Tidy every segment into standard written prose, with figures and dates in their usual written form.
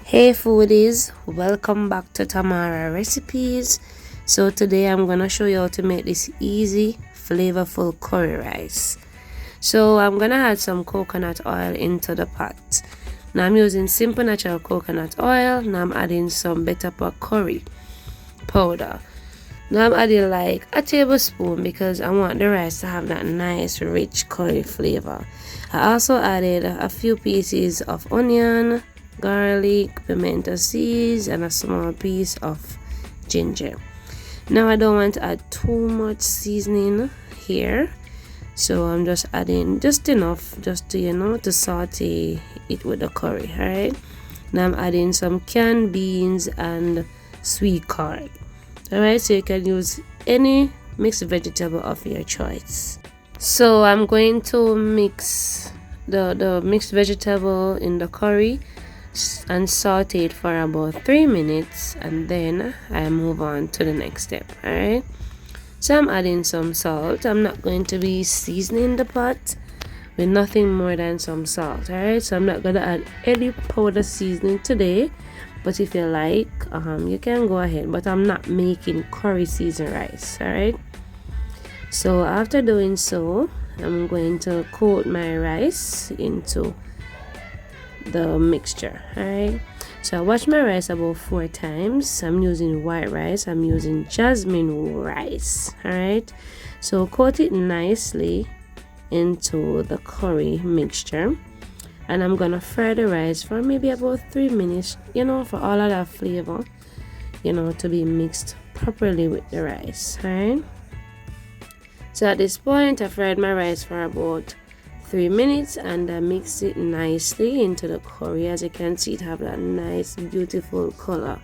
Hey foodies, welcome back to Tamara Recipes. So today I'm gonna show you how to make this easy, flavorful curry rice. So I'm gonna add some coconut oil into the pot. Now I'm using simple natural coconut oil. Now I'm adding some bell pepper curry powder. Now I'm adding like a tablespoon because I want the rice to have that nice rich curry flavor. I also added a few pieces of onion, garlic, pimento seeds, and a small piece of ginger. Now I don't want to add too much seasoning here, so I'm just adding just enough just to to saute it with the curry. Alright, now I'm adding some canned beans and sweet corn. Alright, so you can use any mixed vegetable of your choice. So I'm going to mix the mixed vegetable in the curry and saute it for about 3 minutes, and then I move on to the next step. Alright, so I'm adding some salt. I'm not going to be seasoning the pot with nothing more than some salt. Alright, so I'm not going to add any powder seasoning today, but if you like, you can go ahead, but I'm not making curry seasoned rice. Alright, so after doing so, I'm going to coat my rice into the mixture. Alright, so I wash my rice about 4 times. I'm using white rice, I'm using jasmine rice. Alright, so coat it nicely into the curry mixture, and I'm gonna fry the rice for maybe about 3 minutes, for all of that flavor to be mixed properly with the rice. Alright, so at this point I fried my rice for about 3 minutes, and I mix it nicely into the curry. As you can see, it have that nice beautiful color.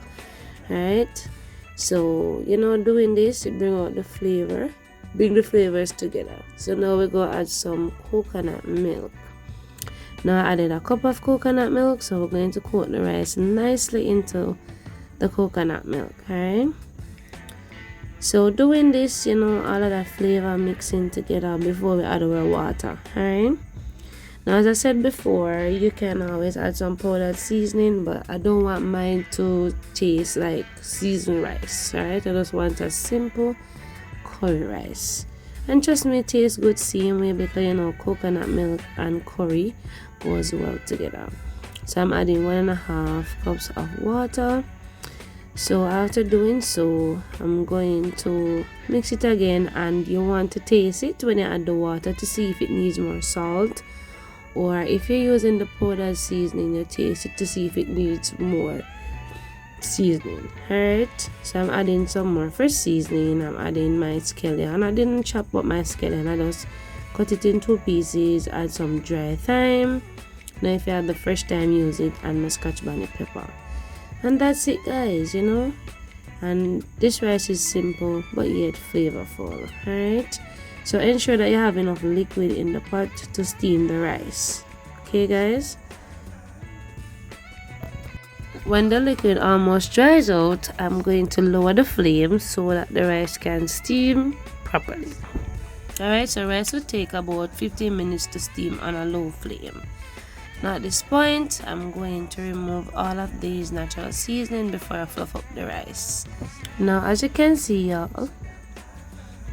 Alright, so doing this, it bring out the flavor, bring the flavors together. So now we go add some coconut milk. Now I added a cup of coconut milk, so we're going to coat the rice nicely into the coconut milk. Alright, so doing this, all of that flavor mixing together before we add our water. Alright, now as I said before, you can always add some powdered seasoning, but I don't want mine to taste like seasoned rice. Alright, I just want a simple curry rice, and trust me, it tastes good same way because coconut milk and curry goes well together. So I'm adding 1.5 cups of water. So after doing so, I'm going to mix it again, and you want to taste it when you add the water to see if it needs more salt, or if you're using the powdered seasoning, you taste it to see if it needs more seasoning. Alright, so I'm adding some more fresh seasoning. I'm adding my scallion. I didn't chop up my scallion, I just cut it in 2 pieces. Add some dry thyme. Now if you have the fresh thyme, use it, and my scotch bonnet pepper. And that's it, guys, and this rice is simple but yet flavorful. Alright, so ensure that you have enough liquid in the pot to steam the rice. Okay guys, when the liquid almost dries out, I'm going to lower the flame so that the rice can steam properly. Alright, so rice will take about 15 minutes to steam on a low flame. Now at this point, I'm going to remove all of these natural seasoning before I fluff up the rice. Now as you can see, y'all,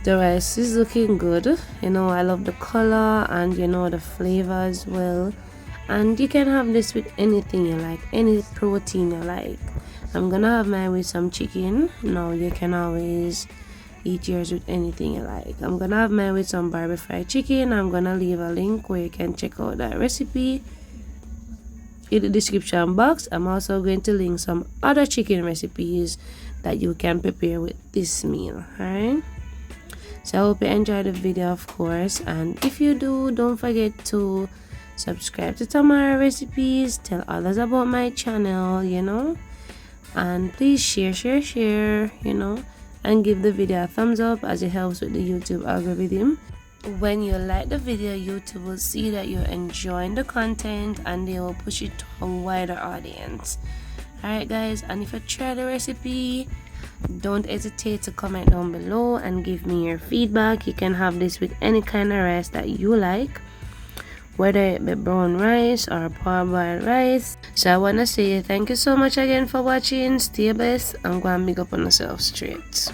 the rice is looking good. I love the color and the flavor as well. And you can have this with anything you like, any protein you like. I'm gonna have mine with some chicken. Now you can always eat yours with anything you like. I'm gonna have mine with some barbecue fried chicken. I'm gonna leave a link where you can check out that recipe in the description box. I'm also going to link some other chicken recipes that you can prepare with this meal. Alright, so I hope you enjoyed the video, of course, and if you do, don't forget to subscribe to Tamara Recipes, tell others about my channel, and please share, and give the video a thumbs up, as it helps with the YouTube algorithm. When you like the video, YouTube will see that you're enjoying the content, and they will push it to a wider audience. Alright guys, and if you try the recipe, don't hesitate to comment down below and give me your feedback. You can have this with any kind of rice that you like, whether it be brown rice or parboiled rice. So I wanna say thank you so much again for watching. Stay blessed and go and big up on yourself straight.